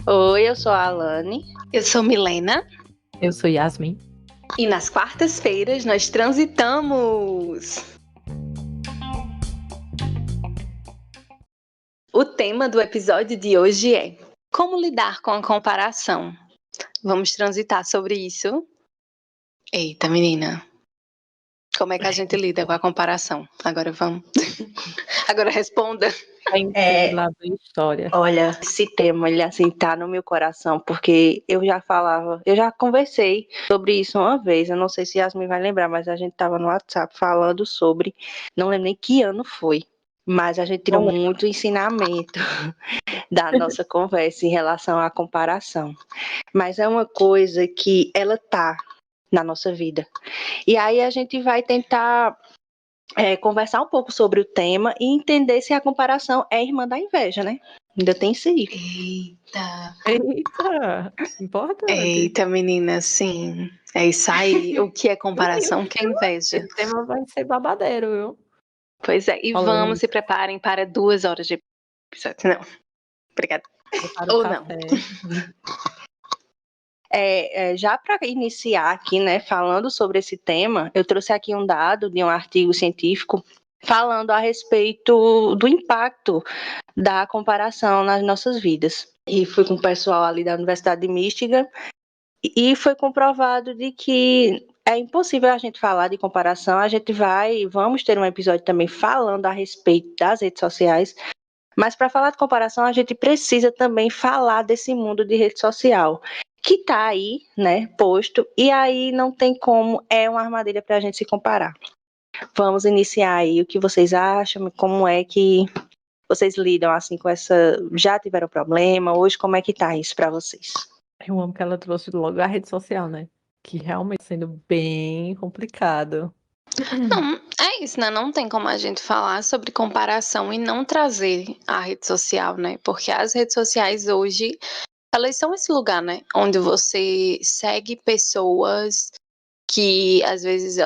Oi, eu sou a Alane. Eu sou Milena. Eu sou Yasmin. E nas quartas-feiras nós transitamos! O tema do episódio de hoje é como lidar com a comparação. Vamos transitar sobre isso. Eita, menina. Como é que a gente lida com a comparação? Agora vamos. Agora responda. Lá da história. Olha, esse tema, ele assim, tá no meu coração, porque eu já conversei sobre isso uma vez, eu não sei se Yasmin vai lembrar, mas a gente tava no WhatsApp falando sobre, não lembro nem que ano foi, mas a gente tirou muito ensinamento da nossa conversa em relação à comparação. Mas é uma coisa que ela tá na nossa vida. E aí a gente vai tentar conversar um pouco sobre o tema e entender se a comparação é irmã da inveja, né? Ainda tem isso aí. Eita! Importante. Eita, menina, sim. É isso aí. O que é comparação? O que é inveja? Esse tema vai ser babadeiro, viu? Pois é. E vamos, se preparem para 2 horas de episódio. Não. Obrigada. Ou não. Já para iniciar aqui, né, falando sobre esse tema, eu trouxe aqui um dado de um artigo científico falando a respeito do impacto da comparação nas nossas vidas. E fui com o pessoal ali da Universidade de Michigan e foi comprovado de que é impossível a gente falar de comparação. Vamos ter um episódio também falando a respeito das redes sociais, mas para falar de comparação a gente precisa também falar desse mundo de rede social que está aí, né, posto, e aí não tem como, é uma armadilha para a gente se comparar. Vamos iniciar aí, o que vocês acham, como é que vocês lidam assim com essa, já tiveram problema, hoje como é que tá isso para vocês? Eu amo que ela trouxe logo a rede social, né, que realmente sendo bem complicado. Não, é isso, né? Não tem como a gente falar sobre comparação e não trazer a rede social, né? Porque as redes sociais hoje, elas são esse lugar, né? Onde você segue pessoas que às vezes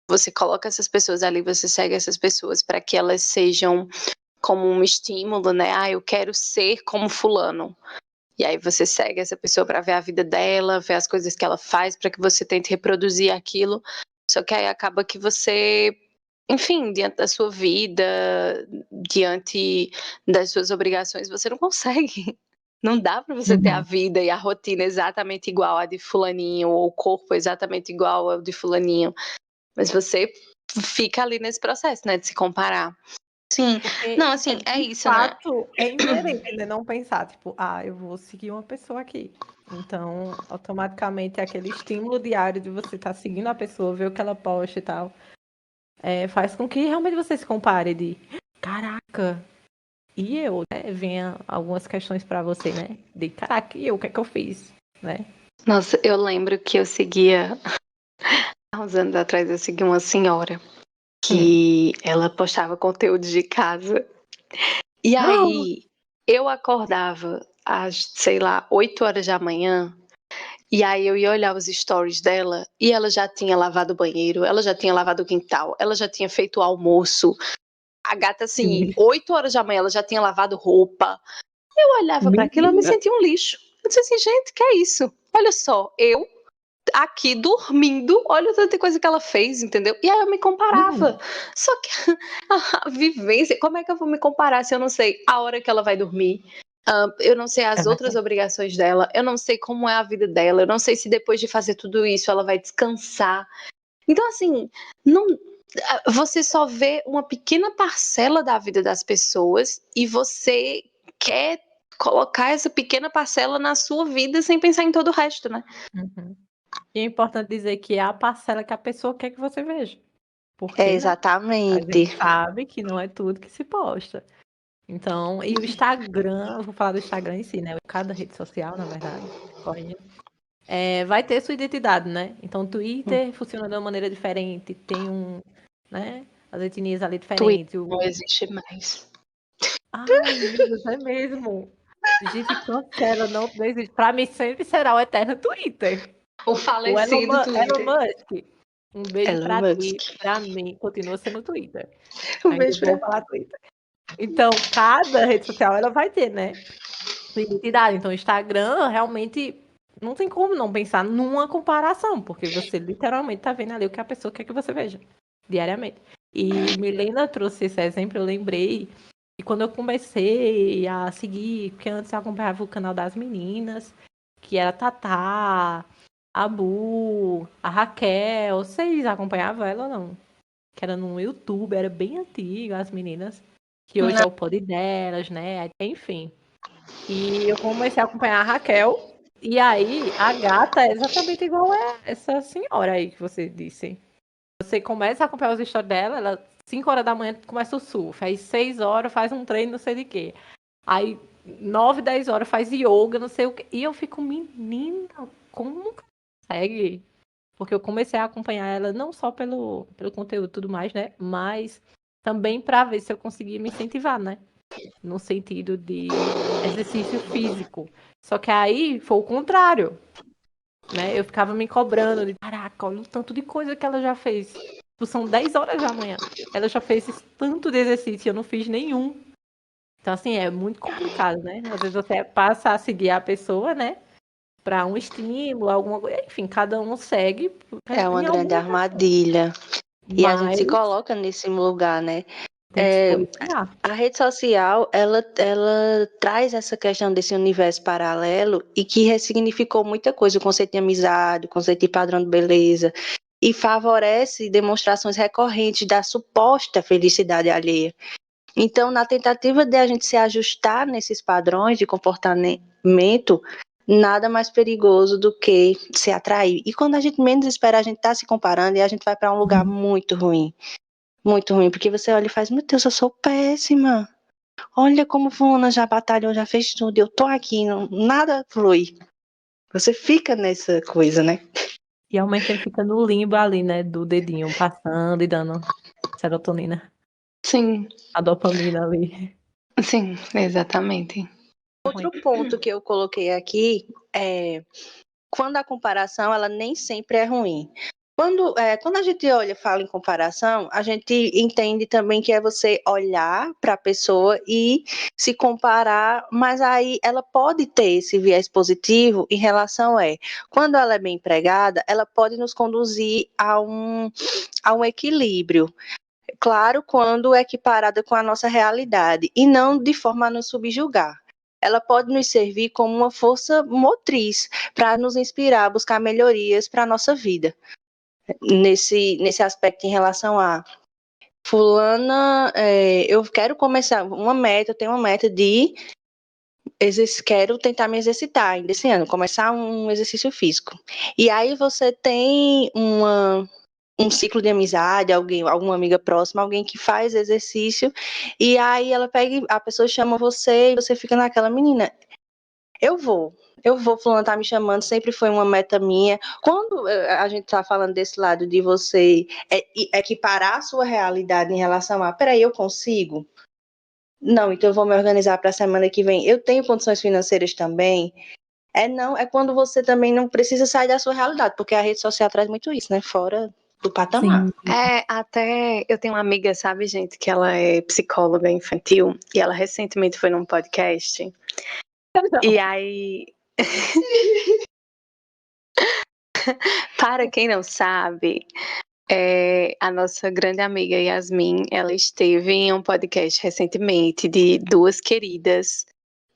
você coloca essas pessoas ali, você segue essas pessoas para que elas sejam como um estímulo, né? Ah, eu quero ser como fulano. E aí você segue essa pessoa para ver a vida dela, ver as coisas que ela faz, para que você tente reproduzir aquilo. Só que aí acaba que você, enfim, diante da sua vida, diante das suas obrigações, você não consegue. Não dá para você ter a vida e a rotina exatamente igual a de fulaninho, ou o corpo exatamente igual ao de fulaninho. Mas você fica ali nesse processo, né, de se comparar. Sim, porque não, assim, é isso, né? De fato, é inerente, né? Não pensar, tipo, eu vou seguir uma pessoa aqui. Então, automaticamente, aquele estímulo diário de você estar seguindo a pessoa, ver o que ela posta e tal, faz com que realmente você se compare de, caraca, e eu, né? Venha algumas questões pra você, né? De, caraca, e eu, o que é que eu fiz, né? Nossa, eu lembro que eu seguia, há uns anos atrás, eu segui uma senhora que ela postava conteúdo de casa. E aí, eu acordava às, sei lá, 8 horas da manhã, e aí eu ia olhar os stories dela, e ela já tinha lavado o banheiro, ela já tinha lavado o quintal, ela já tinha feito o almoço. A gata, assim, 8 horas da manhã, ela já tinha lavado roupa. Eu olhava para aquilo, eu me sentia um lixo. Eu disse assim, gente, que é isso? Olha só, eu aqui dormindo, olha tanta coisa que ela fez, entendeu? E aí eu me comparava. Só que a vivência, como é que eu vou me comparar se eu não sei a hora que ela vai dormir? Eu não sei as outras obrigações dela, eu não sei como é a vida dela, eu não sei se depois de fazer tudo isso ela vai descansar. Então, assim, você só vê uma pequena parcela da vida das pessoas e você quer colocar essa pequena parcela na sua vida sem pensar em todo o resto, né? E é importante dizer que é a parcela que a pessoa quer que você veja. Porque Exatamente. a gente sabe que não é tudo que se posta. Então, e o Instagram, eu vou falar do Instagram em si, né? Cada rede social, na verdade, vai ter sua identidade, né? Então, o Twitter funciona de uma maneira diferente, tem né? As etnias ali diferentes. Twitter não existe mais. Ai, meu Deus, é mesmo. Gente, cancela, não existe. Pra mim, sempre será o eterno Twitter. O falecido Elon Twitter. Musk. Um beijo Elon pra Musk. ti, pra mim, continua sendo Twitter. Um Ainda beijo vou pra falar Twitter. Então, cada rede social ela vai ter, né? identidade. Então, o Instagram realmente não tem como não pensar numa comparação, porque você literalmente tá vendo ali o que a pessoa quer que você veja diariamente. E Milena trouxe esse exemplo, eu lembrei. E quando eu comecei a seguir, porque antes eu acompanhava o canal das meninas, que era a Tatá, a Bu, a Raquel. Vocês acompanhavam ela ou não? Que era no YouTube, era bem antigo, as meninas. Que hoje é o pod delas, né? Enfim. E eu comecei a acompanhar a Raquel. E aí, a gata é exatamente igual a essa senhora aí que você disse. Você começa a acompanhar os stories dela, ela 5 horas da manhã começa o surf, aí 6 horas faz um treino, não sei de quê. Aí 9, 10 horas faz yoga, não sei o quê. E eu fico, menina, como consegue? Porque eu comecei a acompanhar ela não só pelo conteúdo e tudo mais, né? Mas também para ver se eu conseguia me incentivar, né? No sentido de exercício físico. Só que aí foi o contrário, né? Eu ficava me cobrando de, caraca, olha o tanto de coisa que ela já fez. Tipo, são 10 horas da manhã. Ela já fez esse tanto de exercício e eu não fiz nenhum. Então, assim, é muito complicado, né? Às vezes você passa a seguir a pessoa, né? Para um estímulo, alguma coisa. Enfim, cada um segue É uma em grande alguma questão. armadilha. E a gente Mas se coloca nesse lugar, né? tem que se policiar. A rede social, ela traz essa questão desse universo paralelo e que ressignificou muita coisa, o conceito de amizade, o conceito de padrão de beleza, e favorece demonstrações recorrentes da suposta felicidade alheia. Então, na tentativa de a gente se ajustar nesses padrões de comportamento, nada mais perigoso do que se atrair. E quando a gente menos espera, a gente está se comparando e a gente vai para um lugar muito ruim. Muito ruim, porque você olha e faz, meu Deus, eu sou péssima. Olha como fulana já batalhou, já fez tudo, eu tô aqui, nada flui. Você fica nessa coisa, né? E ao mesmo tempo fica no limbo ali, né? Do dedinho passando e dando serotonina, Sim, a dopamina ali. sim, exatamente. Outro ponto que eu coloquei aqui é quando a comparação, ela nem sempre é ruim. Quando a gente olha e fala em comparação, a gente entende também que é você olhar para a pessoa e se comparar, mas aí ela pode ter esse viés positivo em relação quando ela é bem empregada, ela pode nos conduzir a um equilíbrio. Claro, quando equiparada com a nossa realidade e não de forma a nos subjugar. Ela pode nos servir como uma força motriz para nos inspirar a buscar melhorias para a nossa vida. Nesse aspecto em relação a fulana, eu quero começar eu tenho uma meta de quero tentar me exercitar ainda esse ano, começar um exercício físico. E aí você tem um ciclo de amizade, alguma amiga próxima, alguém que faz exercício, e aí ela pega, a pessoa chama você e você fica naquela, menina, eu vou, fulano tá me chamando, sempre foi uma meta minha. Quando a gente tá falando desse lado de você equiparar a sua realidade em relação a, peraí, eu consigo? Não, então eu vou me organizar para a semana que vem. Eu tenho condições financeiras também. Não, é quando você também não precisa sair da sua realidade, porque a rede social traz muito isso, né? Fora do patamar. Sim. Até eu tenho uma amiga, sabe, gente, que ela é psicóloga infantil e ela recentemente foi num podcast. E aí, para quem não sabe, a nossa grande amiga Yasmin, ela esteve em um podcast recentemente de duas queridas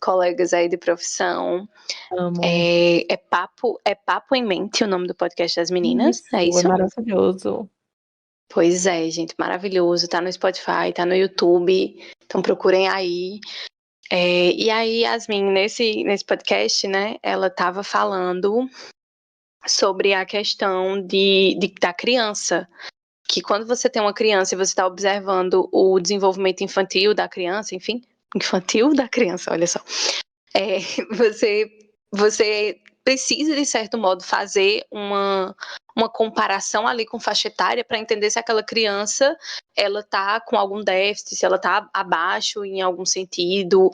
colegas aí de profissão. Amo. É Papo em Mente o nome do podcast das meninas, é É isso? maravilhoso. Pois é, gente, maravilhoso. Tá no Spotify, tá no YouTube, então procurem aí. E aí, Yasmin, nesse podcast, né, ela tava falando sobre a questão da criança. Que quando você tem uma criança e você está observando o desenvolvimento infantil da criança, enfim, infantil da criança, olha só, você precisa, de certo modo, fazer uma comparação ali com faixa etária para entender se aquela criança ela está com algum déficit, se ela está abaixo em algum sentido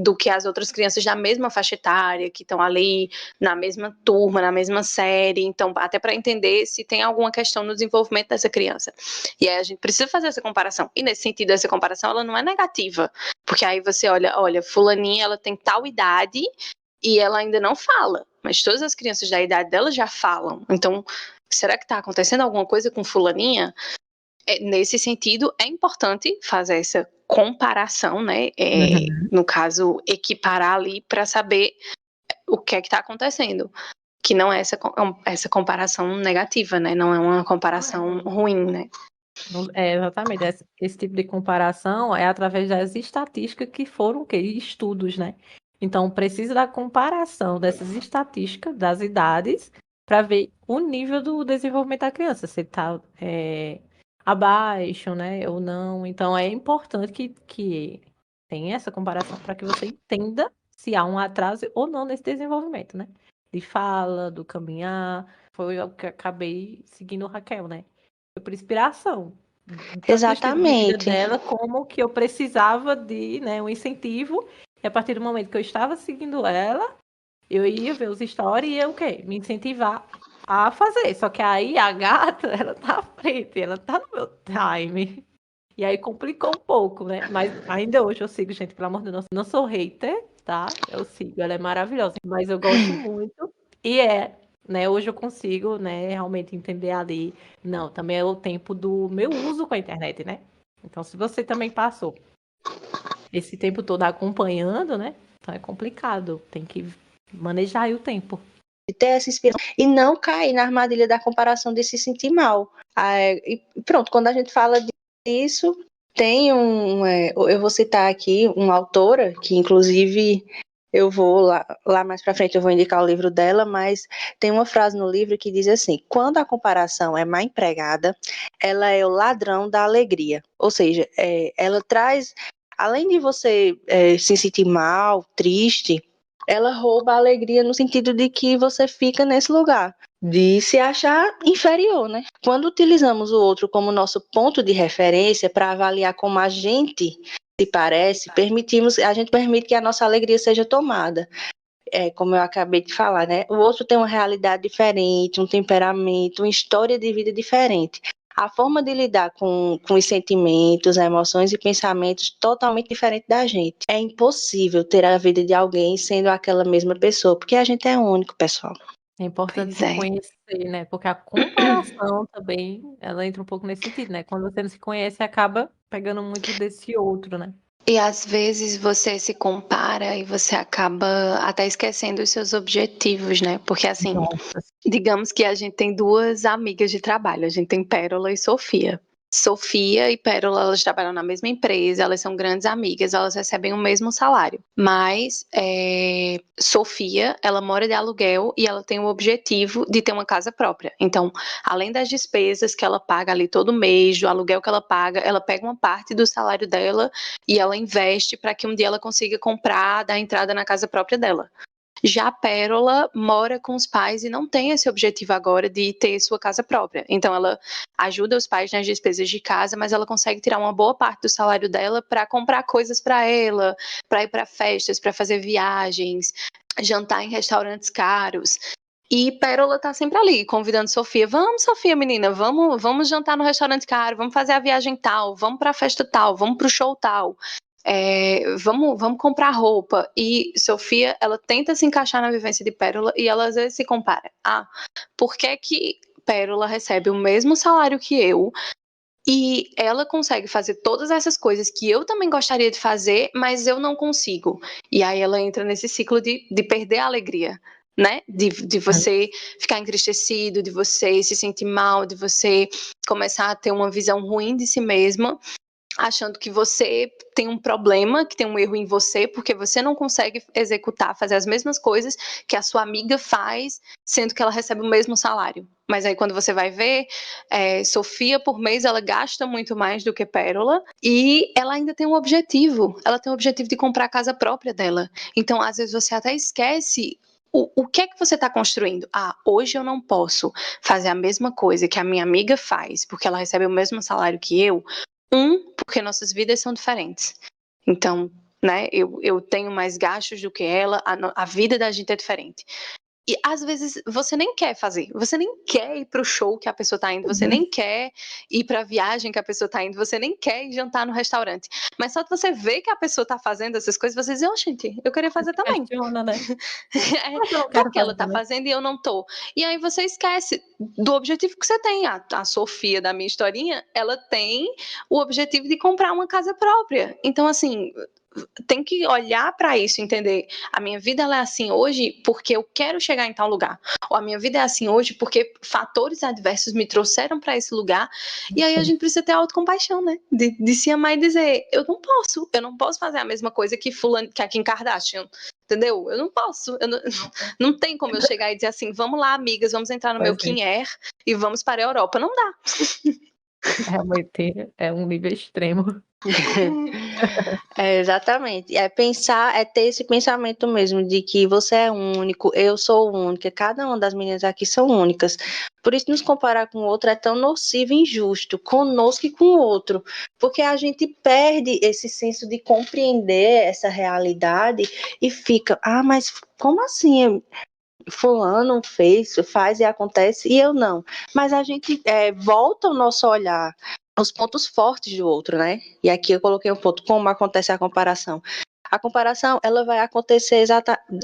do que as outras crianças da mesma faixa etária, que estão ali na mesma turma, na mesma série. Então, até para entender se tem alguma questão no desenvolvimento dessa criança. E aí a gente precisa fazer essa comparação. E nesse sentido, essa comparação ela não é negativa, porque aí você olha, fulaninha, ela tem tal idade e ela ainda não fala, mas todas as crianças da idade dela já falam. Então, será que está acontecendo alguma coisa com fulaninha? Nesse sentido, é importante fazer essa comparação, né? No caso, equiparar ali para saber o que é que está acontecendo. Que não é essa comparação negativa, né? Não é uma comparação ruim, né? Exatamente. Esse tipo de comparação é através das estatísticas que foram estudos, né? Então, precisa da comparação dessas estatísticas das idades para ver o nível do desenvolvimento da criança, se está abaixo, né, ou não. Então, é importante que tenha essa comparação para que você entenda se há um atraso ou não nesse desenvolvimento, né? De fala, do caminhar. Foi o que eu acabei seguindo o Raquel, né? Foi por inspiração. Tanto do estilo de vida Exatamente. dela, como que eu precisava de, né, um incentivo. E a partir do momento que eu estava seguindo ela, eu ia ver os stories e ia o quê? Me incentivar a fazer. Só que aí a gata, ela tá à frente, ela tá no meu time. E aí complicou um pouco, né? Mas ainda hoje eu sigo, gente, pelo amor de Deus. Não sou hater, tá? Eu sigo, ela é maravilhosa. Mas eu gosto muito. E né? Hoje eu consigo, né, realmente entender ali. Não, também é o tempo do meu uso com a internet, né? Então, se você também passou esse tempo todo acompanhando, né? Então é complicado. Tem que manejar aí o tempo. Ter essa inspiração e não cair na armadilha da comparação de se sentir mal. E pronto, quando a gente fala disso, tem eu vou citar aqui uma autora, que inclusive eu vou lá mais para frente, eu vou indicar o livro dela, mas tem uma frase no livro que diz assim: quando a comparação é mal empregada, ela é o ladrão da alegria. Ou seja, ela traz, além de você se sentir mal, triste, ela rouba a alegria no sentido de que você fica nesse lugar de se achar inferior, né? Quando utilizamos o outro como nosso ponto de referência para avaliar como a gente se parece, a gente permite que a nossa alegria seja tomada. Como eu acabei de falar, né? O outro tem uma realidade diferente, um temperamento, uma história de vida diferente. A forma de lidar com os sentimentos, emoções e pensamentos totalmente diferente da gente. É impossível ter a vida de alguém sendo aquela mesma pessoa, porque a gente é único, pessoal. É importante Pois se é. conhecer, né? Porque a comparação também, ela entra um pouco nesse sentido, né? Quando você não se conhece, acaba pegando muito desse outro, né? E às vezes você se compara e você acaba até esquecendo os seus objetivos, né? Porque assim, Nossa. digamos que a gente tem duas amigas de trabalho, a gente tem Pérola e Sofia. Sofia e Pérola, elas trabalham na mesma empresa, elas são grandes amigas, elas recebem o mesmo salário. Mas Sofia, ela mora de aluguel e ela tem o objetivo de ter uma casa própria. Então, além das despesas que ela paga ali todo mês, do aluguel que ela pega uma parte do salário dela e ela investe para que um dia ela consiga comprar, dar entrada na casa própria dela. Já a Pérola mora com os pais e não tem esse objetivo agora de ter sua casa própria. Então ela ajuda os pais nas despesas de casa, mas ela consegue tirar uma boa parte do salário dela para comprar coisas para ela, para ir para festas, para fazer viagens, jantar em restaurantes caros. E Pérola tá sempre ali, convidando Sofia. Vamos, Sofia, menina, vamos jantar no restaurante caro, vamos fazer a viagem tal, vamos para a festa tal, vamos para o show tal. Vamos comprar roupa. E Sofia, ela tenta se encaixar na vivência de Pérola e ela às vezes se compara. Por que Pérola recebe o mesmo salário que eu e ela consegue fazer todas essas coisas que eu também gostaria de fazer, mas eu não consigo? E aí ela entra nesse ciclo de perder a alegria, né? De você ficar entristecido, de você se sentir mal, de você começar a ter uma visão ruim de si mesma, achando que você tem um problema, que tem um erro em você, porque você não consegue fazer as mesmas coisas que a sua amiga faz, sendo que ela recebe o mesmo salário. Mas aí quando você vai ver, Sofia por mês ela gasta muito mais do que Pérola e ela ainda tem um objetivo. Ela tem o objetivo de comprar a casa própria dela. Então às vezes você até esquece o que é que você está construindo? Hoje eu não posso fazer a mesma coisa que a minha amiga faz, porque ela recebe o mesmo salário que eu. Porque nossas vidas são diferentes. Então, né, eu tenho mais gastos do que ela, a vida da gente é diferente. E às vezes você nem quer fazer, você nem quer ir pro show que a pessoa tá indo, você nem quer ir pra viagem que a pessoa tá indo, você nem quer ir jantar no restaurante. Mas só de você ver que a pessoa tá fazendo essas coisas, você diz, gente, eu queria fazer também. Questiona, né? Mas eu não quero por que ela fazer, tá né? fazendo e eu não tô? E aí você esquece do objetivo que você tem. A Sofia da minha historinha, ela tem o objetivo de comprar uma casa própria. Então, assim, tem que olhar para isso, entender. A minha vida ela é assim hoje porque eu quero chegar em tal lugar. Ou a minha vida é assim hoje porque fatores adversos me trouxeram para esse lugar. E aí a gente precisa ter autocompaixão, né? De se amar e dizer, eu não posso fazer a mesma coisa que fulano, que a Kim Kardashian. Entendeu? Eu não posso. Não tem como eu chegar e dizer assim, vamos lá, amigas, vamos entrar no meu Kim Air e vamos para a Europa. Não dá. Realmente é um nível extremo. Exatamente. É pensar, é ter esse pensamento mesmo de que você é único, eu sou única, cada uma das meninas aqui são únicas. Por isso, nos comparar com o outro é tão nocivo e injusto, conosco e com o outro. Porque a gente perde esse senso de compreender essa realidade e fica, mas como assim? Fulano faz e acontece, e eu não. Mas a gente volta o nosso olhar aos pontos fortes do outro, né? E aqui eu coloquei um ponto, como acontece a comparação. A comparação, ela vai acontecer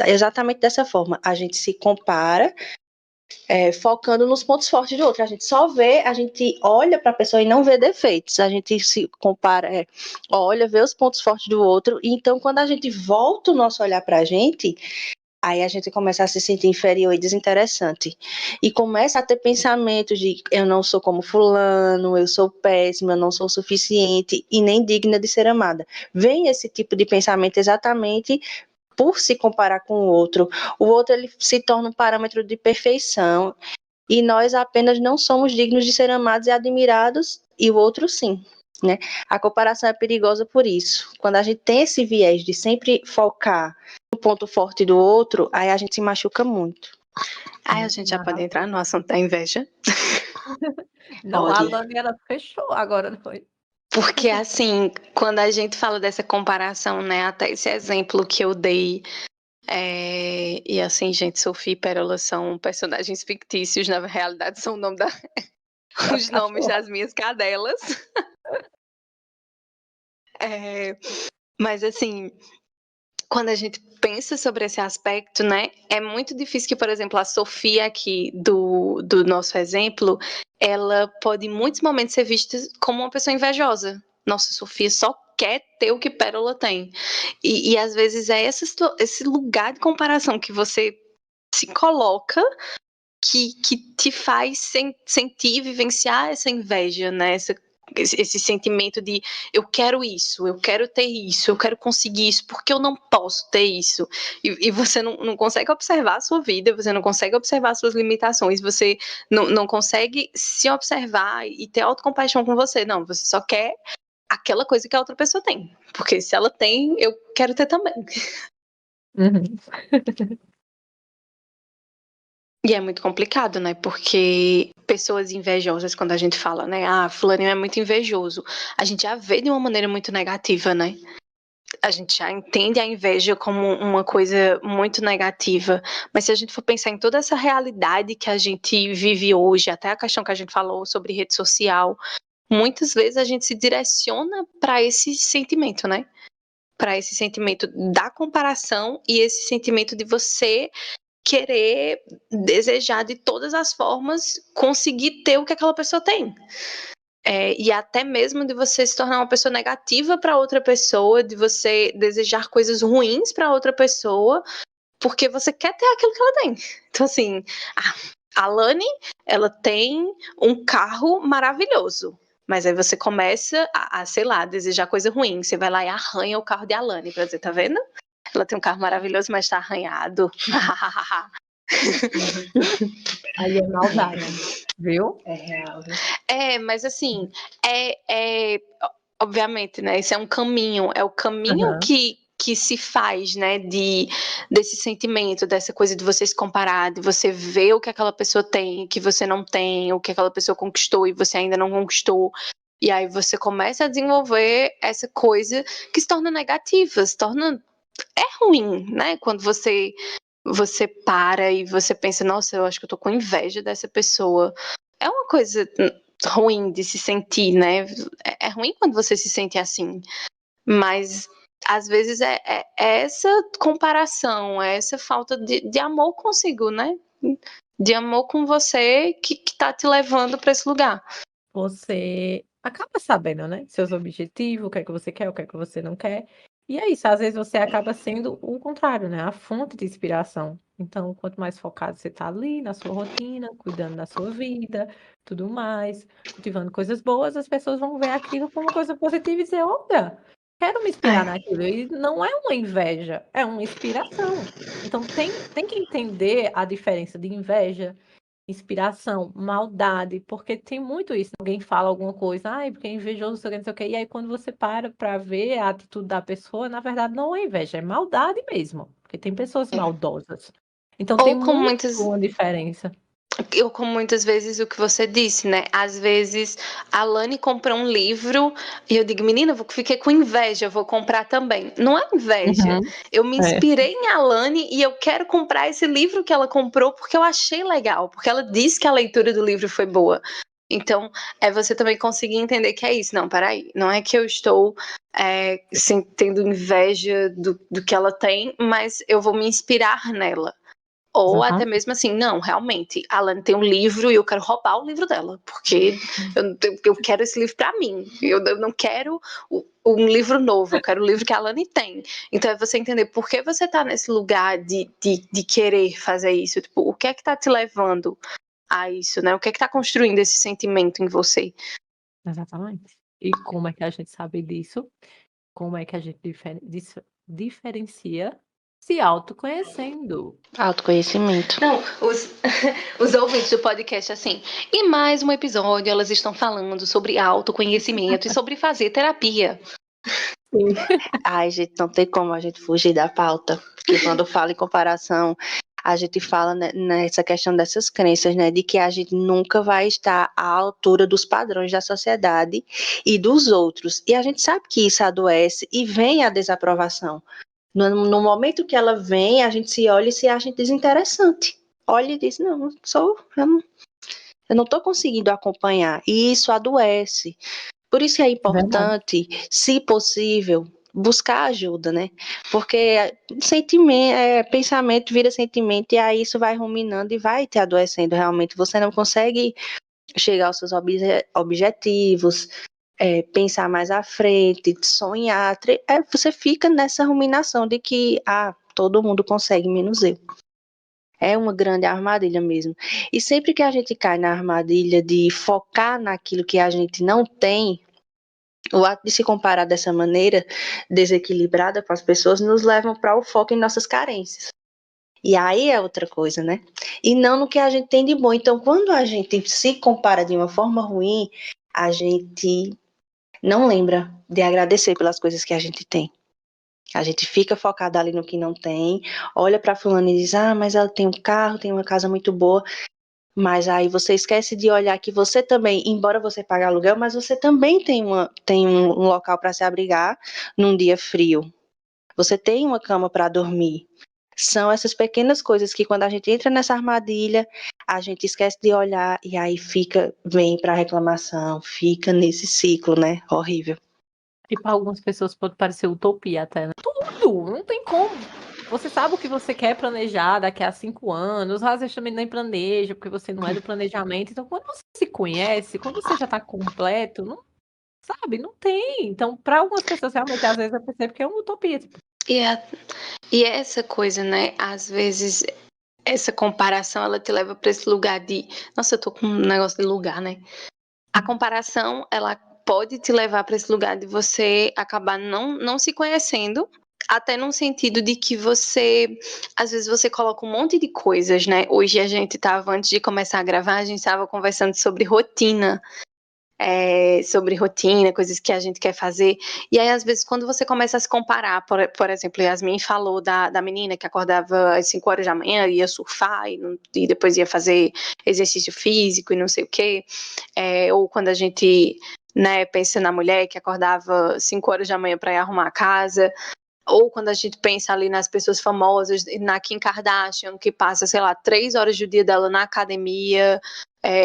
exatamente dessa forma. A gente se compara, focando nos pontos fortes do outro. A gente só vê, a gente olha para a pessoa e não vê defeitos. A gente se compara, olha, vê os pontos fortes do outro. E então, quando a gente volta o nosso olhar para a gente, aí a gente começa a se sentir inferior e desinteressante. E começa a ter pensamentos de eu não sou como fulano, eu sou péssima, eu não sou suficiente e nem digna de ser amada. Vem esse tipo de pensamento exatamente por se comparar com o outro. O outro ele se torna um parâmetro de perfeição e nós apenas não somos dignos de ser amados e admirados e o outro sim. Né? A comparação é perigosa por isso. Quando a gente tem esse viés de sempre focar no ponto forte do outro, aí a gente se machuca muito. A gente já pode entrar no assunto da inveja? Não, Pode. a Lani, ela fechou agora, não foi? Porque, assim, quando a gente fala dessa comparação, né, até esse exemplo que eu dei, e assim, gente, Sofia e Pérola são personagens fictícios, na realidade são os nomes das minhas cadelas. Mas, assim, quando a gente pensa sobre esse aspecto, né, é muito difícil que, por exemplo, a Sofia aqui do nosso exemplo, ela pode em muitos momentos ser vista como uma pessoa invejosa. Nossa, Sofia só quer ter o que Pérola tem. E às vezes é esse lugar de comparação que você se coloca que te faz sentir e vivenciar essa inveja, né? Esse sentimento de eu quero isso, eu quero ter isso, eu quero conseguir isso, porque eu não posso ter isso. E você não consegue observar a sua vida, você não consegue observar as suas limitações, você não consegue se observar e ter autocompaixão com você. Não, você só quer aquela coisa que a outra pessoa tem. Porque se ela tem, eu quero ter também. Uhum. E é muito complicado, né? Porque pessoas invejosas, quando a gente fala, né? Fulaninho é muito invejoso. A gente já vê de uma maneira muito negativa, né? A gente já entende a inveja como uma coisa muito negativa. Mas se a gente for pensar em toda essa realidade que a gente vive hoje, até a questão que a gente falou sobre rede social, muitas vezes a gente se direciona para esse sentimento, né? Para esse sentimento da comparação e esse sentimento de você querer desejar de todas as formas conseguir ter o que aquela pessoa tem. E até mesmo de você se tornar uma pessoa negativa para outra pessoa, de você desejar coisas ruins para outra pessoa, porque você quer ter aquilo que ela tem. Então, assim, a Lani, ela tem um carro maravilhoso. Mas aí você começa sei lá, desejar coisa ruim. Você vai lá e arranha o carro de Alane pra dizer, tá vendo? Ela tem um carro maravilhoso, mas tá arranhado. Aí é maldade, viu? É real. Mas assim, obviamente, né? Esse é um caminho. É o caminho Uhum. que que se faz, né, desse sentimento, dessa coisa de você se comparar, de você ver o que aquela pessoa tem, que você não tem, o que aquela pessoa conquistou e você ainda não conquistou. E aí você começa a desenvolver essa coisa que se torna negativa, se torna... É ruim, né? Quando você para e você pensa, nossa, eu acho que eu tô com inveja dessa pessoa. É uma coisa ruim de se sentir, né? É ruim quando você se sente assim. Mas às vezes é essa comparação, é essa falta de amor consigo, né? De amor com você que tá te levando para esse lugar. Você acaba sabendo, né? Seus objetivos, o que é que você quer, o que é que você não quer. E é isso, às vezes você acaba sendo o contrário, né? A fonte de inspiração. Então, quanto mais focado você tá ali na sua rotina, cuidando da sua vida, tudo mais, cultivando coisas boas, as pessoas vão ver aquilo como uma coisa positiva e dizer, olha, quero me inspirar naquilo. E não é uma inveja, é uma inspiração. Então, tem que entender a diferença de inveja, inspiração, maldade, porque tem muito isso. Alguém fala alguma coisa, ai, porque é invejoso, não sei o quê. E aí, quando você para ver a atitude da pessoa, na verdade, não é inveja, é maldade mesmo. Porque tem pessoas maldosas. Então, tem Ou com muito muitas... uma diferença. Eu, como muitas vezes o que você disse, né? Às vezes a Lani comprou um livro e eu digo, menina, fiquei com inveja, vou comprar também. Não é inveja. Uhum. Eu me É. inspirei em Alane e eu quero comprar esse livro que ela comprou porque eu achei legal, porque ela disse que a leitura do livro foi boa. Então, é você também conseguir entender que é isso. Não, peraí, não é que eu estou tendo inveja do que ela tem, mas eu vou me inspirar nela. Ou até Exatamente. mesmo assim, não, realmente, a Alane tem um livro e eu quero roubar o livro dela, porque eu quero esse livro para mim. Eu não quero um livro novo, eu quero o livro que a Alane tem. Então é você entender por que você tá nesse lugar de querer fazer isso. Tipo, o que é que tá te levando a isso, né? O que é que tá construindo esse sentimento em você? Exatamente. E como é que a gente sabe disso? Como é que a gente diferencia? Se autoconhecendo. Autoconhecimento. Não, os ouvintes do podcast, assim. E mais um episódio, elas estão falando sobre autoconhecimento e sobre fazer terapia. Sim. Ai, gente, não tem como a gente fugir da pauta. Porque quando fala em comparação, a gente fala nessa questão dessas crenças, né? De que a gente nunca vai estar à altura dos padrões da sociedade e dos outros. E a gente sabe que isso adoece e vem a desaprovação. No momento que ela vem, a gente se olha e se acha desinteressante. Olha e diz, não, eu não estou conseguindo acompanhar. E isso adoece. Por isso é Verdade. importante, se possível, buscar ajuda, né? Porque sentimento, pensamento vira sentimento e aí isso vai ruminando e vai te adoecendo realmente. Você não consegue chegar aos seus objetivos, pensar mais à frente, sonhar. Você fica nessa ruminação de que todo mundo consegue, menos eu. É uma grande armadilha mesmo. E sempre que a gente cai na armadilha de focar naquilo que a gente não tem, o ato de se comparar dessa maneira desequilibrada com as pessoas nos leva para o foco em nossas carências. E aí é outra coisa, né? E não no que a gente tem de bom. Então, quando a gente se compara de uma forma ruim, a gente não lembra de agradecer pelas coisas que a gente tem. A gente fica focado ali no que não tem, olha para fulano e diz, mas ela tem um carro, tem uma casa muito boa, mas aí você esquece de olhar que você também, embora você pague aluguel, mas você também tem um local para se abrigar num dia frio. Você tem uma cama para dormir. São essas pequenas coisas que quando a gente entra nessa armadilha, a gente esquece de olhar e aí vem para reclamação, fica nesse ciclo, né? Horrível. E para algumas pessoas pode parecer utopia até, né? Tudo, não tem como. Você sabe o que você quer planejar daqui a 5 anos, às vezes também nem planeja, porque você não é do planejamento. Então, quando você se conhece, quando você já está completo, não sabe, não tem. Então, para algumas pessoas, realmente, às vezes eu percebo que é uma utopia. Tipo, E essa coisa, né? Às vezes, essa comparação, ela te leva para esse lugar de... Nossa, eu tô com um negócio de lugar, né? A comparação, ela pode te levar para esse lugar de você acabar não se conhecendo, até num sentido de que você, às vezes você coloca um monte de coisas, né? Hoje antes de começar a gravar, a gente estava conversando sobre rotina. sobre rotina, coisas que a gente quer fazer. E aí, às vezes, quando você começa a se comparar, por exemplo, Yasmin falou da menina que acordava às 5 horas da manhã, ia surfar e depois ia fazer exercício físico e não sei o quê. Ou quando a gente, né, pensa na mulher que acordava 5 horas da manhã para ir arrumar a casa. Ou quando a gente pensa ali nas pessoas famosas, na Kim Kardashian, que passa, sei lá, 3 horas do dia dela na academia,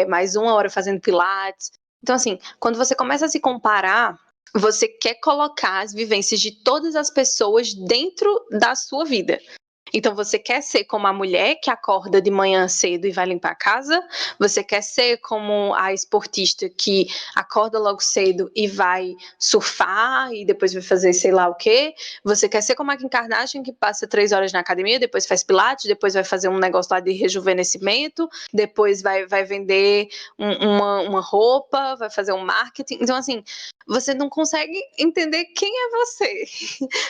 mais 1 hora fazendo pilates. Então, assim, quando você começa a se comparar, você quer colocar as vivências de todas as pessoas dentro da sua vida. Então, você quer ser como a mulher que acorda de manhã cedo e vai limpar a casa? Você quer ser como a esportista que acorda logo cedo e vai surfar e depois vai fazer sei lá o quê? Você quer ser como a Kim Kardashian que passa 3 horas na academia, depois faz pilates, depois vai fazer um negócio lá de rejuvenescimento, depois vai vender uma roupa, vai fazer um marketing. Então, assim, você não consegue entender quem é você.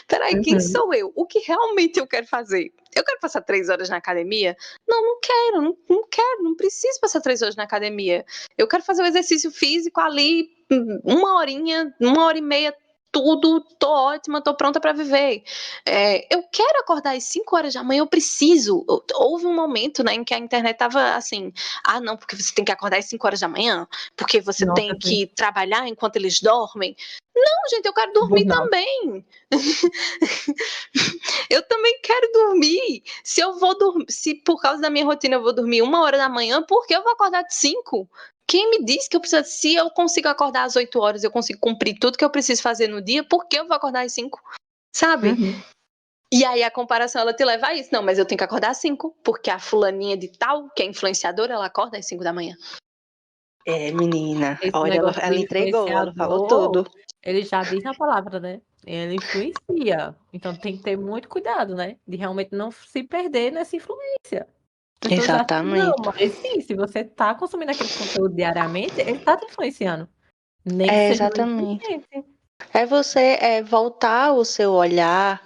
Peraí, quem sou eu? O que realmente eu quero fazer? Eu quero passar 3 horas na academia? Não quero, não quero, não preciso passar 3 horas na academia. Eu quero fazer o exercício físico ali, 1 horinha, 1 hora e meia, tudo, tô ótima, tô pronta para viver. Eu quero acordar às 5 horas da manhã, eu preciso. Houve um momento, né, em que a internet tava assim, não, porque você tem que acordar às 5 horas da manhã, porque você Nossa, tem que trabalhar enquanto eles dormem. Não, gente, eu quero dormir burnout. também. Eu também quero dormir. Se eu vou dormir, se por causa da minha rotina eu vou dormir 1 hora da manhã, por que eu vou acordar de 5? Quem me diz que eu preciso, se eu consigo acordar às 8 horas, eu consigo cumprir tudo que eu preciso fazer no dia, por que eu vou acordar às 5? Sabe? E aí a comparação, ela te leva a isso. Não, mas eu tenho que acordar às 5, porque a fulaninha de tal, que é influenciadora, ela acorda às 5 da manhã. Menina, Esse olha, negócio do ela entregou, ela falou tudo. ele já diz na palavra, né? Ele influencia. Então tem que ter muito cuidado, né? De realmente não se perder nessa influência. As pessoas acham que não, Exatamente. mas sim, se você tá consumindo aquele conteúdo diariamente, ele tá te influenciando. Nem que seja no Exatamente. inconsciente. É você voltar o seu olhar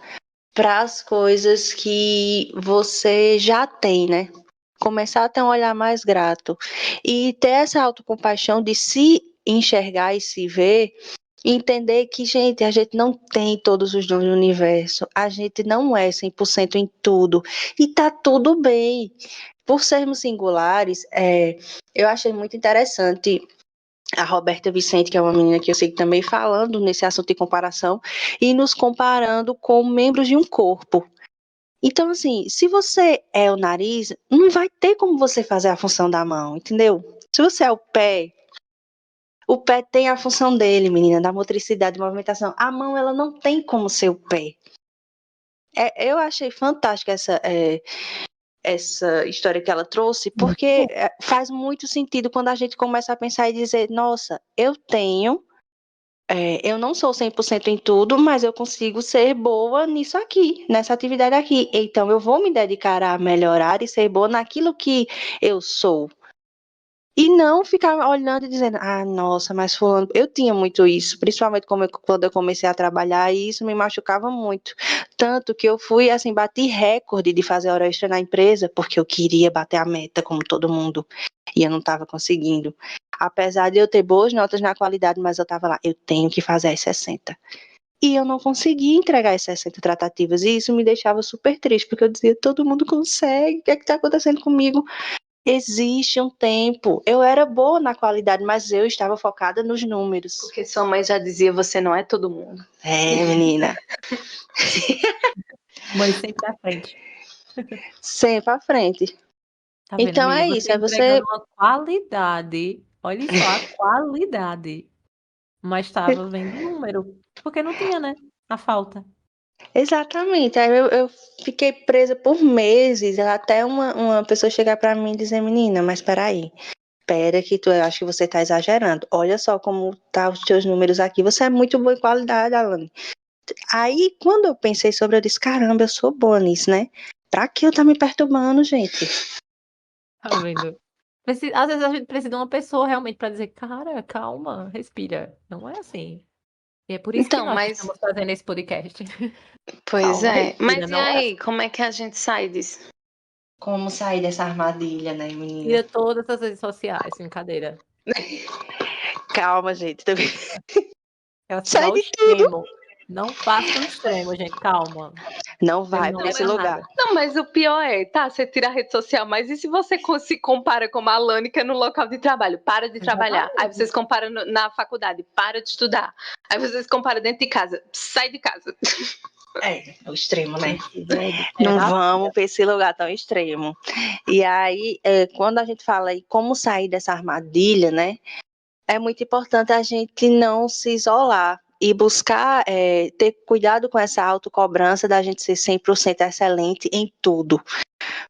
para as coisas que você já tem, né? Começar a ter um olhar mais grato e ter essa autocompaixão de se enxergar e se ver, e entender que, gente, a gente não tem todos os dons do universo, a gente não é 100% em tudo, e tá tudo bem. Por sermos singulares, eu achei muito interessante a Roberta Vicente, que é uma menina que eu sei também falando nesse assunto de comparação, e nos comparando com membros de um corpo. Então, assim, se você é o nariz, não vai ter como você fazer a função da mão, entendeu? Se você é o pé tem a função dele, menina, da motricidade, de movimentação. A mão, ela não tem como ser o pé. Eu achei fantástica essa história que ela trouxe, porque faz muito sentido quando a gente começa a pensar e dizer, nossa, eu não sou 100% em tudo, mas eu consigo ser boa nisso aqui, nessa atividade aqui. Então, eu vou me dedicar a melhorar e ser boa naquilo que eu sou. E não ficar olhando e dizendo, nossa, mas fulano... Eu tinha muito isso, principalmente quando eu comecei a trabalhar, e isso me machucava muito. Tanto que eu fui, assim, bati recorde de fazer hora extra na empresa, porque eu queria bater a meta, como todo mundo, e eu não estava conseguindo. Apesar de eu ter boas notas na qualidade, mas eu estava lá, eu tenho que fazer as 60. E eu não conseguia entregar as 60 tratativas, e isso me deixava super triste, porque eu dizia, todo mundo consegue, o que é que está acontecendo comigo? Existe um tempo. Eu era boa na qualidade, mas eu estava focada nos números. Porque sua mãe já dizia, você não é todo mundo. Menina. Mãe sempre à frente. Sempre à frente. Tá vendo, Então é amiga? isso, Você é você... entregando uma qualidade. Olha só a qualidade. Mas estava vendo número. Porque não tinha, né? A falta. Exatamente. Aí eu fiquei presa por meses, até uma pessoa chegar para mim e dizer, menina, mas peraí, espera que eu acho que você está exagerando. Olha só como tá os teus números aqui. Você é muito boa em qualidade, Alane. Aí, quando eu pensei sobre, eu disse, caramba, eu sou boa nisso, né? Pra que eu tá me perturbando, gente? Tá vendo? Às vezes a gente precisa de uma pessoa realmente para dizer, cara, calma, respira. Não é assim. E é por isso que Então, nós mas... estamos fazendo esse podcast. Pois Calma, é. respira, Mas e não é aí, assim. como é que a gente sai disso? Como sair dessa armadilha, né, menina? Tira todas as redes sociais, brincadeira. Calma, gente. É assim, Sai ao de tudo. extremo. Não faça um extremo, gente. Calma. Não Extremo vai não pra leva esse a lugar. nada. Não, mas o pior é, tá, você tira a rede social, mas e se você se compara com a Lânica no local de trabalho? Para de trabalhar. Aí vocês comparam na faculdade, para de estudar. Aí vocês comparam dentro de casa, sai de casa. É o extremo, né? É Não rápido. vamos pra esse lugar tão extremo. E aí, quando a gente fala em como sair dessa armadilha, né? É muito importante a gente não se isolar e buscar ter cuidado com essa autocobrança da gente ser 100% excelente em tudo,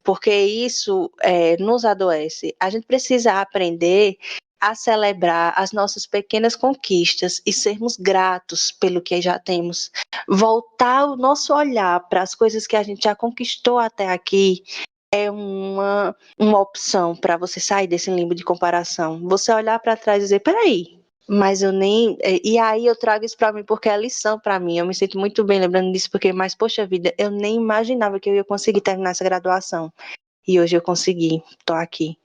porque isso nos adoece. A gente precisa aprender a celebrar as nossas pequenas conquistas e sermos gratos pelo que já temos. Voltar o nosso olhar para as coisas que a gente já conquistou até aqui é uma opção para você sair desse limbo de comparação. Você olhar para trás e dizer, peraí, mas eu nem... E aí eu trago isso para mim porque é lição para mim. Eu me sinto muito bem lembrando disso, porque, mas, poxa vida, eu nem imaginava que eu ia conseguir terminar essa graduação. E hoje eu consegui, estou aqui.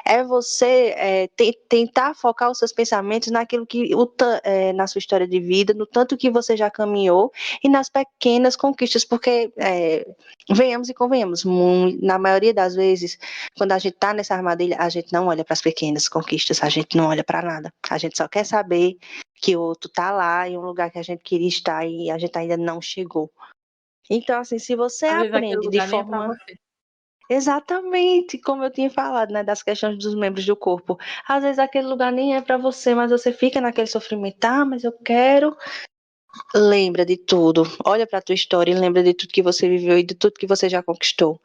É você tentar focar os seus pensamentos naquilo que na sua história de vida, no tanto que você já caminhou e nas pequenas conquistas, porque venhamos e convenhamos, na maioria das vezes, quando a gente está nessa armadilha, a gente não olha para as pequenas conquistas, a gente não olha para nada, a gente só quer saber que o outro está lá em um lugar que a gente queria estar e a gente ainda não chegou. Então, assim, se você Às vezes aquele aprende de lugar nem é pra forma... você. Exatamente, como eu tinha falado, né, das questões dos membros do corpo. Às vezes aquele lugar nem é para você, mas você fica naquele sofrimento. Ah, mas eu quero. Lembra de tudo. Olha para a tua história e lembra de tudo que você viveu e de tudo que você já conquistou.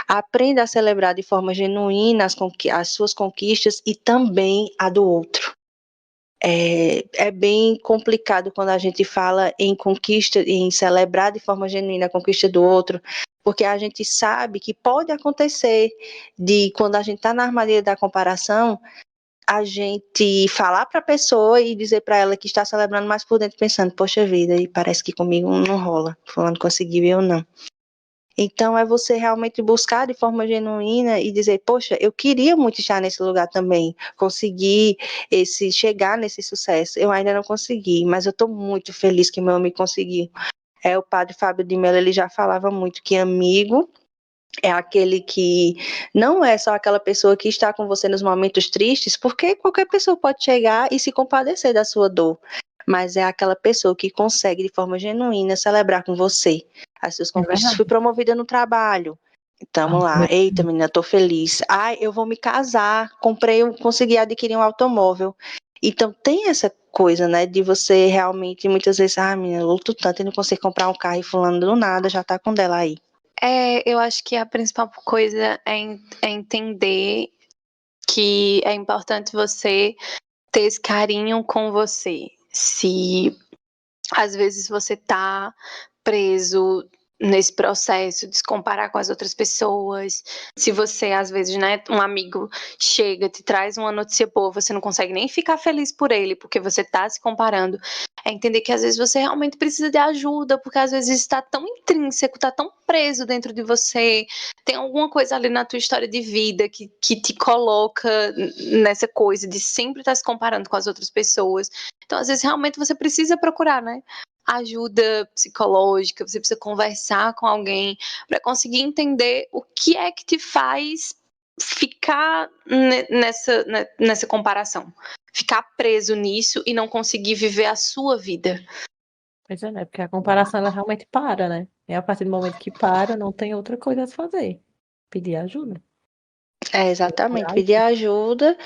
Aprenda a celebrar de forma genuína as suas conquistas e também a do outro. É bem complicado quando a gente fala em conquista, em celebrar de forma genuína a conquista do outro, porque a gente sabe que pode acontecer de, quando a gente está na armadilha da comparação, a gente falar para a pessoa e dizer para ela que está celebrando, mas por dentro pensando, poxa vida, e parece que comigo não rola, fulano conseguiu e eu não. Então, é você realmente buscar de forma genuína e dizer, poxa, eu queria muito estar nesse lugar também, conseguir chegar nesse sucesso. Eu ainda não consegui, mas eu estou muito feliz que meu amigo conseguiu. O padre Fábio de Mello, ele já falava muito que amigo é aquele que não é só aquela pessoa que está com você nos momentos tristes, porque qualquer pessoa pode chegar e se compadecer da sua dor, mas é aquela pessoa que consegue de forma genuína celebrar com você as suas conquistas. Fui promovida no trabalho, tamo lá, eita menina, tô feliz. Ai, eu vou me casar, consegui adquirir um automóvel. Então tem essa coisa, né, de você realmente muitas vezes, menina, eu luto tanto e não consigo comprar um carro e fulano do nada já tá com dela aí. Eu acho que a principal coisa é entender que é importante você ter esse carinho com você. Se às vezes você tá preso nesse processo de se comparar com as outras pessoas, se você às vezes, né, um amigo chega, te traz uma notícia boa, você não consegue nem ficar feliz por ele, porque você tá se comparando, é entender que às vezes você realmente precisa de ajuda, porque às vezes está tão intrínseco, tá tão preso dentro de você, tem alguma coisa ali na tua história de vida que te coloca nessa coisa de sempre estar se comparando com as outras pessoas. Então, às vezes, realmente você precisa procurar, né, ajuda psicológica, você precisa conversar com alguém para conseguir entender o que é que te faz ficar nessa comparação, ficar preso nisso e não conseguir viver a sua vida. Pois é, né? Porque a comparação ela realmente para, né? E a partir do momento que para, não tem outra coisa a fazer. Pedir ajuda. Exatamente, pedir ajuda,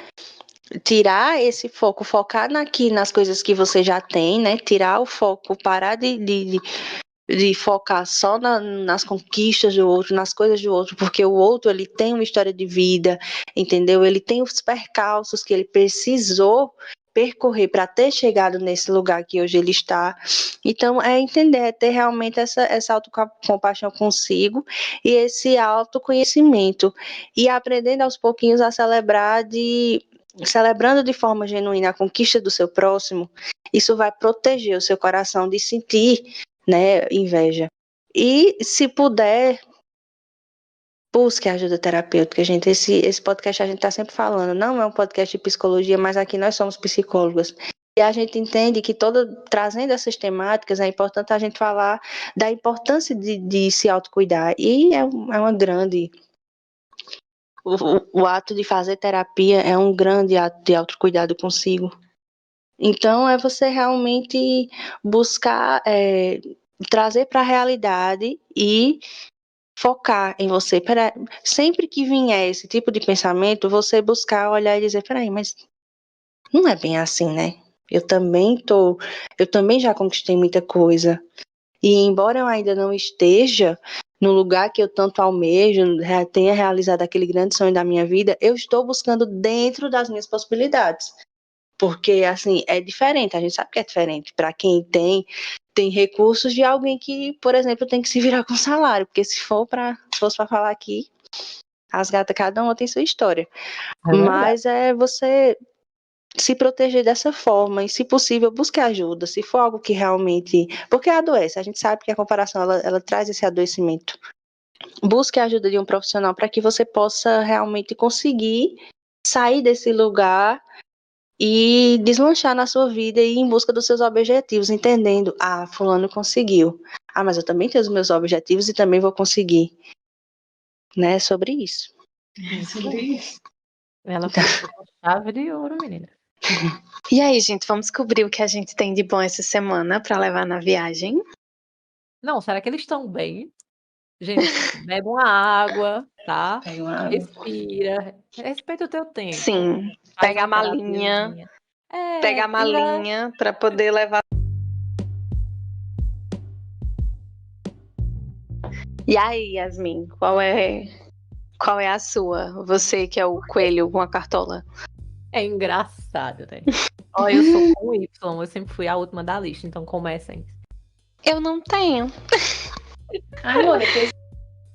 tirar esse foco, focar nas coisas que você já tem, né? Tirar o foco, parar de focar só nas conquistas do outro, nas coisas do outro, porque o outro ele tem uma história de vida, entendeu? Ele tem os percalços que ele precisou percorrer para ter chegado nesse lugar que hoje ele está. Então, entender, ter realmente essa autocompaixão consigo e esse autoconhecimento e aprendendo aos pouquinhos a celebrando de forma genuína a conquista do seu próximo, isso vai proteger o seu coração de sentir, né, inveja. E se puder busque ajuda terapêutica, gente. Esse podcast a gente está sempre falando, não é um podcast de psicologia, mas aqui nós somos psicólogas. E a gente entende que trazendo essas temáticas, é importante a gente falar da importância de se autocuidar. E é uma grande... O ato de fazer terapia é um grande ato de autocuidado consigo. Então, é você realmente buscar trazer para a realidade e focar em você. Sempre que vier esse tipo de pensamento, você buscar olhar e dizer, peraí, mas não é bem assim, né? Eu também já conquistei muita coisa. E embora eu ainda não esteja no lugar que eu tanto almejo, tenha realizado aquele grande sonho da minha vida, eu estou buscando dentro das minhas possibilidades. Porque, assim, é diferente, a gente sabe que é diferente. Para quem tem recursos de alguém que, por exemplo, tem que se virar com salário. Porque se fosse para falar aqui, as gatas, cada uma tem sua história. Mas é você se proteger dessa forma e, se possível, buscar ajuda. Se for algo que realmente... Porque adoece, a gente sabe que a comparação, ela traz esse adoecimento. Busque a ajuda de um profissional para que você possa realmente conseguir sair desse lugar e deslanchar na sua vida e ir em busca dos seus objetivos, entendendo, fulano conseguiu. Mas eu também tenho os meus objetivos e também vou conseguir. Né? Sobre isso. Ela foi com chave de ouro, menina. E aí, gente, vamos descobrir o que a gente tem de bom essa semana para levar na viagem? Não, será que eles estão bem? Gente, bebe uma água, tá? Pega uma água. Respira. Respeita o teu tempo. Sim, Faz pega a uma malinha. terapiazinha. Pega a malinha para poder levar. E aí, Yasmin, qual é a sua? Você que é o coelho com a cartola. É engraçado, né? Ó, eu sou com Y, eu sempre fui a última da lista, então comecem. Eu não tenho. Amor, depois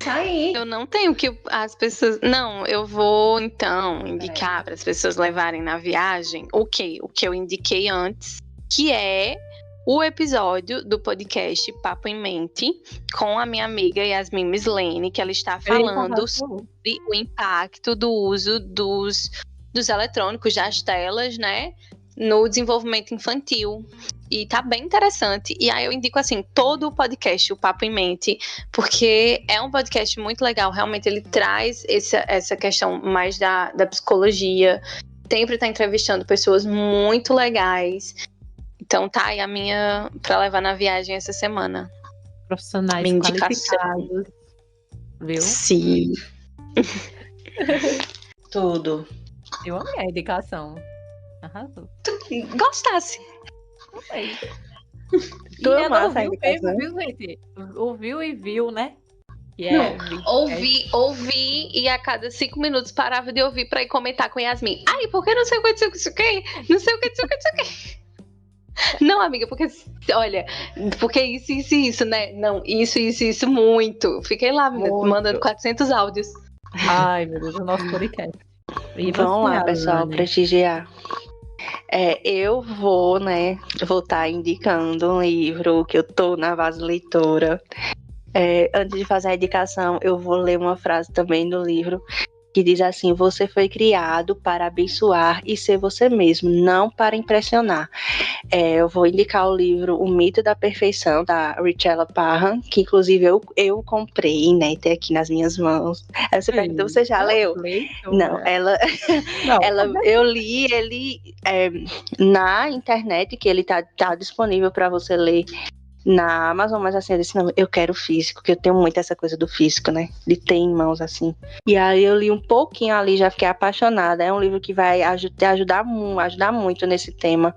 sair. Eu não tenho que as pessoas. Não, eu vou então indicar para as pessoas levarem na viagem o quê? O que eu indiquei antes, que é o episódio do podcast Papo em Mente com a minha amiga Yasmin Mislene, que ela está falando sobre o impacto do uso dos eletrônicos, das telas, né, no desenvolvimento infantil. E tá bem interessante. E aí eu indico, assim, todo o podcast, o Papo em Mente, porque é um podcast muito legal. Realmente ele traz essa questão mais da psicologia. Sempre tá entrevistando pessoas muito legais. Então tá aí a minha pra levar na viagem essa semana. Profissionais minha indicação. qualificados. Viu? Sim. Tudo. Eu amei a indicação. Arrasou. Gostasse. Amei. E Tu ela amasse a ouviu indicação? mesmo, viu, gente? Ouviu e viu, né? Que Não, é, ouvi e a cada 5 minutos parava de ouvir pra ir comentar com Yasmin. Ai, por que não sei o que, não sei o que, não sei o que, não sei o que, não sei o que. Não, amiga, porque, olha, porque isso, né? Não, isso, muito. Fiquei lá, Muito. mandando 400 áudios. Ai, meu Deus, o nosso podcast. E Vamos você, lá, pessoal, Alane? prestigiar. Eu vou estar indicando um livro que eu tô na base leitora. Antes de fazer a indicação, eu vou ler uma frase também do livro que diz assim: você foi criado para abençoar e ser você mesmo, não para impressionar. Eu vou indicar o livro O Mito da Perfeição, da Richella Parham, que inclusive eu comprei, né, tem aqui nas minhas mãos. Aí você pergunta, você já leu? Não, eu li ele na internet, que ele tá disponível para você ler na Amazon, mas assim, eu disse, não, eu quero físico, que eu tenho muito essa coisa do físico, né, de ter em mãos, assim. E aí eu li um pouquinho ali, já fiquei apaixonada. É um livro que vai ajudar muito nesse tema.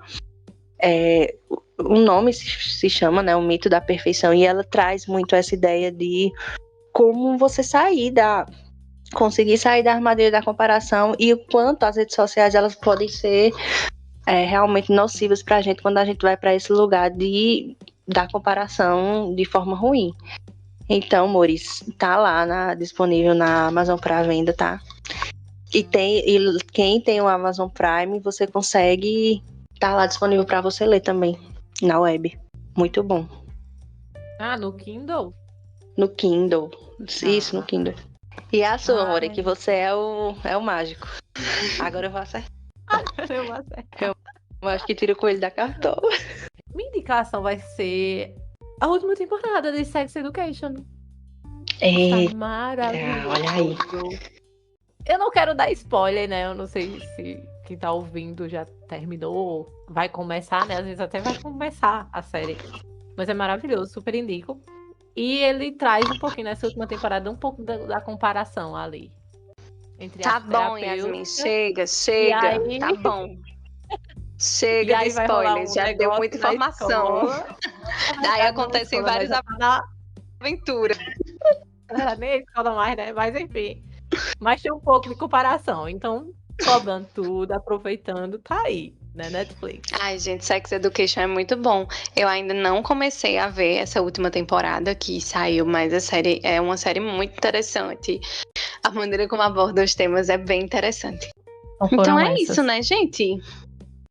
O nome se chama, né, O Mito da Perfeição, e ela traz muito essa ideia de como você conseguir sair da armadilha da comparação e o quanto as redes sociais elas podem ser realmente nocivas pra gente quando a gente vai para esse lugar da comparação de forma ruim. Então, Mores, tá lá disponível na Amazon Prime venda, tá? E quem tem o Amazon Prime, você consegue, tá lá disponível para você ler também na web. Muito bom. No Kindle? No Kindle. Isso, no Kindle. E a sua, amor, Ai. que você é o mágico. Agora eu vou acertar. Eu vou acertar. Eu acho que tira o coelho da cartola. Minha indicação vai ser a última temporada de Sex Education. É, Está maravilhoso. olha aí. Eu não quero dar spoiler, né? Eu não sei se quem tá ouvindo já terminou, vai começar, né? Às vezes até vai começar a série. Mas é maravilhoso, super indico. E ele traz um pouquinho nessa última temporada, um pouco da comparação ali. Entre Tá as bom, Yasmin, chega. aí- Tá bom. E Chega de aí vai rolar spoilers, um já deu negócio muita na informação. escola. Daí Na acontecem escola, né? várias Já tá na... aventuras. Não era nem a escola mais, né? Mas enfim. Mas tem um pouco de comparação. Então, cobrando tudo, aproveitando, tá aí, né? Netflix. Ai, gente, Sex Education é muito bom. Eu ainda não comecei a ver essa última temporada que saiu, mas a série é uma série muito interessante. A maneira como aborda os temas é bem interessante. Então é isso, né, gente?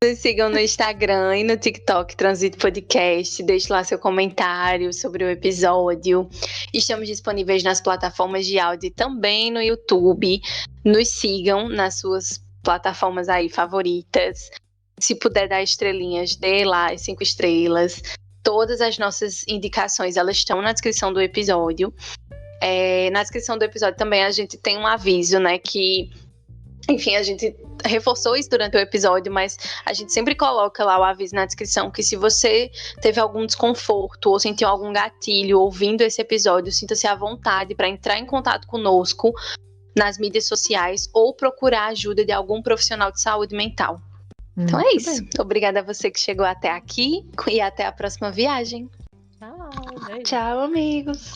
Nos sigam no Instagram e no TikTok, Transito Podcast. Deixe lá seu comentário sobre o episódio. Estamos disponíveis nas plataformas de áudio e também no YouTube. Nos sigam nas suas plataformas aí favoritas. Se puder dar estrelinhas, dê lá as 5 estrelas. Todas as nossas indicações, elas estão na descrição do episódio. Na descrição do episódio também a gente tem um aviso, né, que... Enfim, a gente reforçou isso durante o episódio, mas a gente sempre coloca lá o aviso na descrição que se você teve algum desconforto ou sentiu algum gatilho ouvindo esse episódio, sinta-se à vontade para entrar em contato conosco nas mídias sociais ou procurar ajuda de algum profissional de saúde mental. Então é isso. Obrigada a você que chegou até aqui e até a próxima viagem. Tchau, beijo. Tchau, amigos.